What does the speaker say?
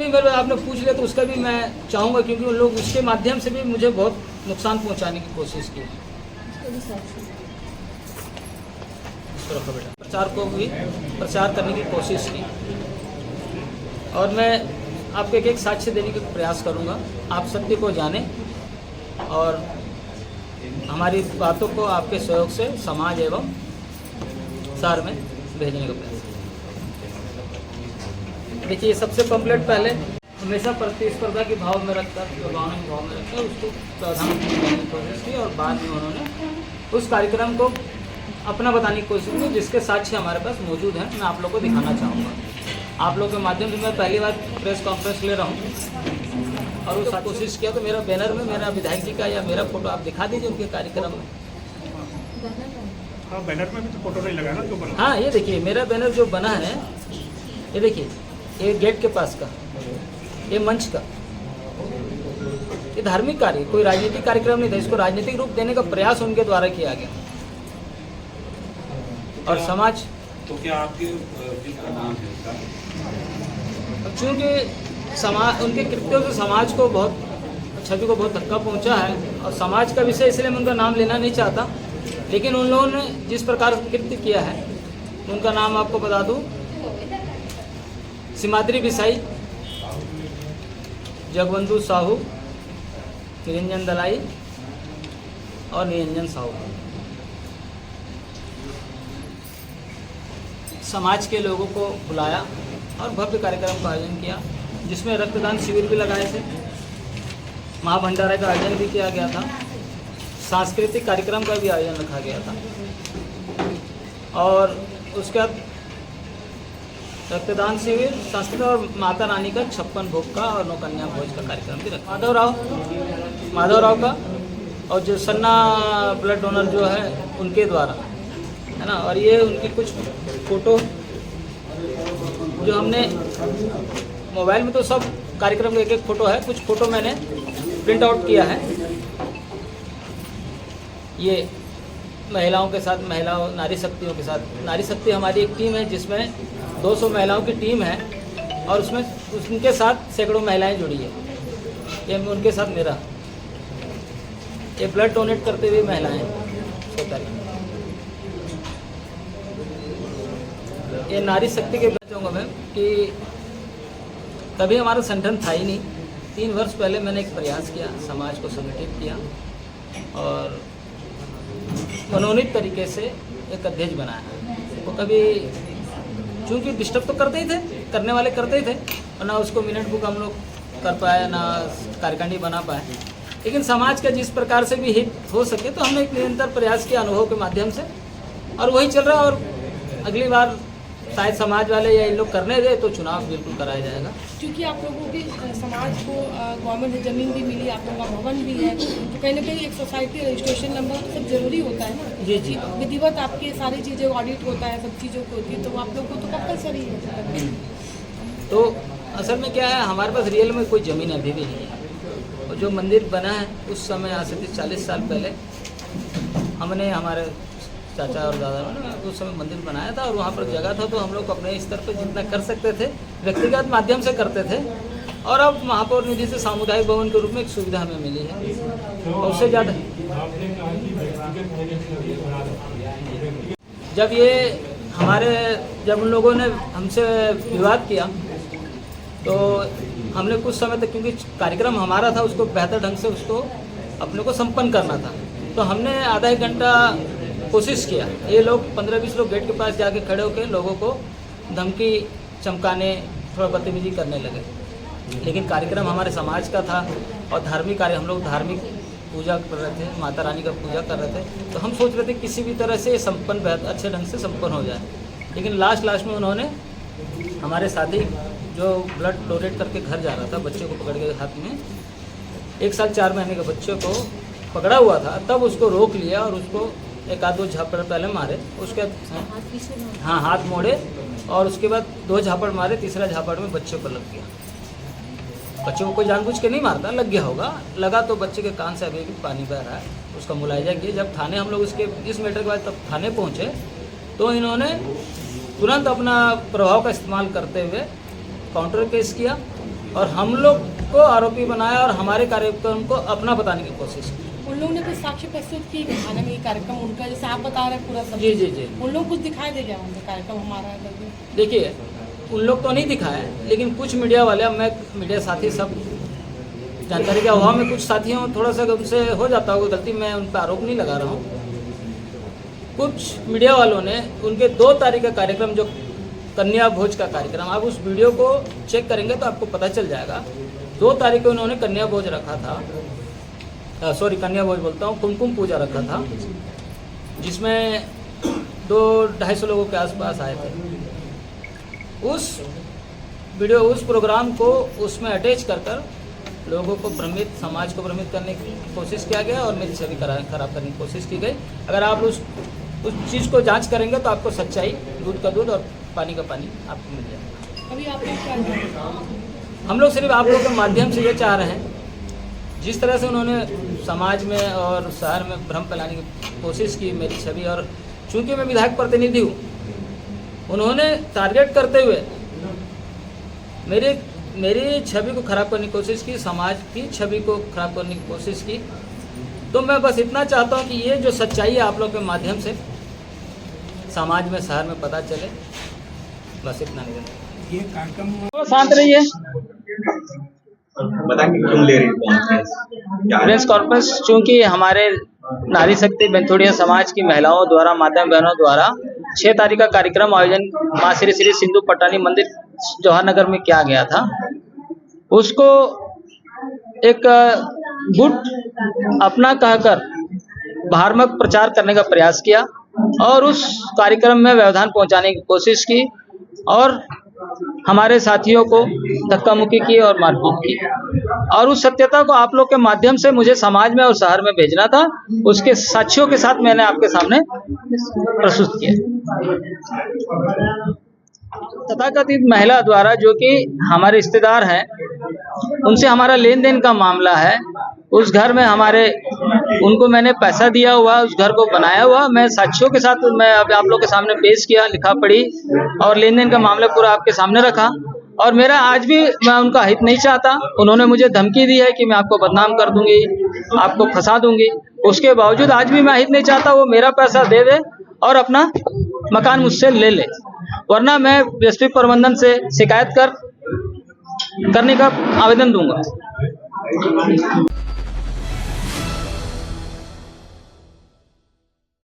भी मेरे आपने पूछ लिया तो उसका भी मैं चाहूँगा, क्योंकि उन लोग उसके माध्यम से भी मुझे बहुत नुकसान पहुँचाने की कोशिश की। प्रचार को भी प्रचार करने की कोशिश की, और मैं आपको एक एक साक्ष्य देने का प्रयास करूंगा। आप सत्य को जानें और हमारी बातों को आपके सहयोग से समाज एवं शहर में भेजने का प्रयास। देखिए, सबसे कंप्लीट पहले हमेशा प्रतिस्पर्धा के भाव में रखता है, भाव में रखता है, उसको प्राधान्य देने की कोशिश की, और बाद में उन्होंने उस कार्यक्रम को अपना बताने की कोशिश की, जिसके साक्ष्य हमारे पास मौजूद हैं। मैं आप लोग को दिखाना चाहूँगा। आप लोग के माध्यम से मैं पहली बार प्रेस कॉन्फ्रेंस ले रहा हूँ, और उसका कोशिश किया तो मेरा बैनर में मेरा विधायक जी का या मेरा फोटो आप दिखा दीजिए उनके कार्यक्रम में। हाँ, बैनर में भी तो फोटो नहीं लगा ना जो बना। हाँ, ये देखिए मेरा बैनर जो बना है, ये देखिए, ये गेट के पास का, ये मंच का, ये धार्मिक कार्य, कोई राजनीतिक कार्यक्रम नहीं था। इसको राजनीतिक रूप देने का प्रयास उनके द्वारा किया गया। और समाज तो क्या आपके जिसका नाम है उसका? चूँकि समाज उनके कृत्यों से समाज को बहुत छवि को बहुत धक्का पहुंचा है, और समाज का विषय इसलिए मैं उनका नाम लेना नहीं चाहता, लेकिन उन लोगों ने जिस प्रकार कृत्य किया है, उनका नाम आपको बता दूं, सिमाद्री बिसाई, जगबंधु साहू, निरंजन दलाई और निरंजन साहू। समाज के लोगों को बुलाया और भव्य कार्यक्रम का आयोजन किया, जिसमें रक्तदान शिविर भी लगाए थे, महाभंडारा का आयोजन भी किया गया था, सांस्कृतिक कार्यक्रम का भी आयोजन रखा गया था, और उसके बाद रक्तदान शिविर, सांस्कृतिक और माता रानी का 56 भोग का और 9 कन्या भोज का कार्यक्रम भी रखा। माधव राव का, और जो सन्ना ब्लड डोनर जो है उनके द्वारा, है ना। और ये उनकी कुछ फ़ोटो जो हमने मोबाइल में, तो सब कार्यक्रम का एक एक फ़ोटो है, कुछ फ़ोटो मैंने प्रिंट आउट किया है। ये महिलाओं के साथ, नारी शक्तियों के साथ, नारी शक्ति हमारी एक टीम है जिसमें 200 महिलाओं की टीम है, और उसमें उनके साथ सैकड़ों महिलाएं जुड़ी है। ये उनके साथ मेरा, ये ब्लड डोनेट करते हुए महिलाएं होता है। ये नारी शक्ति के बारे में चाहूँगा मैं कि कभी हमारा संगठन था ही नहीं। 3 वर्ष पहले मैंने एक प्रयास किया, समाज को संगठित किया, और मनोनीत तरीके से एक अध्यक्ष बनाया। वो कभी चूँकि डिस्टर्ब तो करते ही थे, करने वाले करते ही थे, और ना उसको मिनट बुक हम लोग कर पाए, ना कार्यकारिणी बना पाए, लेकिन समाज का जिस प्रकार से भी हित हो सके तो हमने एक निरंतर प्रयास किया अनुभव के माध्यम से, और वही चल रहा है। और अगली बार शायद समाज वाले या इन लोग करने दे तो चुनाव बिल्कुल कराया जाएगा। क्योंकि आप लोगों के समाज को गवर्नमेंट से ज़मीन भी मिली, आप लोगों का भवन भी है, तो कहीं ना कहीं एक सोसाइटी रजिस्ट्रेशन नंबर तो सब जरूरी होता है ना। जी जी, विधिवत आपकी सारी चीज़ें ऑडिट होता है, सब चीज़ों को होती है, तो आप लोग को तो कंपलसरी है। तो असल में क्या है, हमारे पास रियल में कोई ज़मीन अभी भी नहीं है। और जो मंदिर बना है उस समय, आज से 40 साल पहले, हमने, हमारे चाचा और दादा ने उस समय मंदिर बनाया था, और वहाँ पर जगह था, तो हम लोग अपने स्तर पर जितना कर सकते थे व्यक्तिगत माध्यम से करते थे। और अब महापौर निधि से सामुदायिक भवन के रूप में एक सुविधा हमें मिली है, और उससे ज़्यादा जब उन लोगों ने हमसे विवाद किया, तो हमने कुछ समय तक, क्योंकि कार्यक्रम हमारा था, उसको बेहतर ढंग से उसको अपने को संपन्न करना था, तो हमने आधा 1 घंटा कोशिश किया। ये लोग 15-20 लोग गेट के पास जाके खड़े होकर लोगों को धमकी चमकाने, थोड़ा बदतमीजी करने लगे। लेकिन कार्यक्रम हमारे समाज का था, और धार्मिक कार्य, हम लोग धार्मिक पूजा कर रहे थे, माता रानी का पूजा कर रहे थे, तो हम सोच रहे थे किसी भी तरह से संपन्न, अच्छे ढंग से संपन्न हो जाए। लेकिन लास्ट में उन्होंने, हमारे साथी जो ब्लड डोनेट करके घर जा रहा था, बच्चे को पकड़ के हाथ में, 1 साल 4 महीने के बच्चे को पकड़ा हुआ था, तब उसको रोक लिया और उसको 1-2 झापड़ पहले मारे, उसके हाँ हाथ मोड़े, और उसके बाद 2 झापड़ मारे, तीसरा झापड़ में बच्चे को लग गया। बच्चे को कोई जानबूझ के नहीं मारता, लग गया होगा, लगा तो बच्चे के कान से अभी भी पानी बह रहा है। उसका मुलायजा किया। जब थाने हम लोग उसके इस मैटर के बाद तब थाने पहुँचे, तो इन्होंने तुरंत अपना प्रभाव का इस्तेमाल करते हुए काउंटर केस किया, और हम लोग को आरोपी बनाया और हमारे कार्यक्रम को अपना बताने की कोशिश की। उन लोगों ने कुछ साक्ष्य प्रस्तुत की कि थाने में ये कार्यक्रम उनका, जैसे आप बता रहे हैं पूरा सब। जी जी जी। उन लोग कुछ दिखाई दे गया उनका कार्यक्रम हमारा करके? देखिए, उन लोग तो नहीं दिखाए, लेकिन कुछ मीडिया वाले, अब मैं मीडिया साथी सब जानकारी क्या हुआ, मैं कुछ साथियों थोड़ा सा उनसे हो जाता होगा गलती, मैं उन पर आरोप नहीं लगा रहा हूँ। कुछ मीडिया वालों ने उनके 2 तारीख का कार्यक्रम, जो कन्या भोज का कार्यक्रम, आप उस वीडियो को चेक करेंगे तो आपको पता चल जाएगा। 2 तारीख को उन्होंने कन्या भोज रखा था, सॉरी कन्या भोज बोलता हूँ, कुमकुम पूजा रखा था, जिसमें 200-250 लोगों के आसपास आए थे। उस वीडियो, उस प्रोग्राम को उसमें अटैच कर लोगों को भ्रमित, समाज को भ्रमित करने की कोशिश किया गया और मेरी छवि खराब करने की कोशिश की गई। अगर आप उस चीज़ को जांच करेंगे तो आपको सच्चाई, दूध का दूध और पानी का पानी आपको मिल जाएगा। अभी आप लोग क्या, हम लोग सिर्फ आप लोगों के माध्यम से ये चाह रहे हैं, जिस तरह से उन्होंने समाज में और शहर में भ्रम फैलाने की कोशिश की मेरी छवि, और चूंकि मैं विधायक प्रतिनिधि हूँ, उन्होंने टारगेट करते हुए मेरी छवि को खराब करने की कोशिश की, समाज की छवि को खराब करने की कोशिश की। तो मैं बस इतना चाहता हूँ कि ये जो सच्चाई है आप लोग के माध्यम से समाज में, शहर में पता चले, बस इतना नहीं। ये कार्यक्रम तो शांत रहिए। बता कि क्यों ले रही प्रेस कॉन्फ्रेंस, चूँकि हमारे नारी शक्ति बेंथुड़िया समाज की महिलाओं द्वारा, माता बहनों द्वारा 6 तारीख का कार्यक्रम आयोजन माँ श्री श्री सिंधु पटानी मंदिर जवाहर नगर में किया गया था। उसको एक गुट अपना कहकर भ्रामक प्रचार करने का प्रयास किया और उस कार्यक्रम में व्यवधान पहुंचाने की कोशिश की और हमारे साथियों को धक्का मुक्की की और मारपीट की। और उस सत्यता को आप लोग के माध्यम से मुझे समाज में और शहर में भेजना था, उसके साक्ष्यों के साथ मैंने आपके सामने प्रस्तुत किया। तथाकथित महिला द्वारा, जो कि हमारे रिश्तेदार हैं, उनसे हमारा लेन देन का मामला है। उस घर में उनको मैंने पैसा दिया हुआ, उस घर को बनाया हुआ, मैं साक्ष्यों के साथ मैं आप लोग के सामने पेश किया, लिखा पढ़ी और लेन देन का मामला पूरा आपके सामने रखा। और मेरा आज भी, मैं उनका हित नहीं चाहता। उन्होंने मुझे धमकी दी है कि मैं आपको बदनाम कर दूंगी, आपको फंसा दूंगी। उसके बावजूद आज भी मैं हित नहीं चाहता वो मेरा पैसा दे दे और अपना मकान मुझसे ले ले, वरना मैं एसपी प्रबंधन से शिकायत करने का आवेदन दूंगा।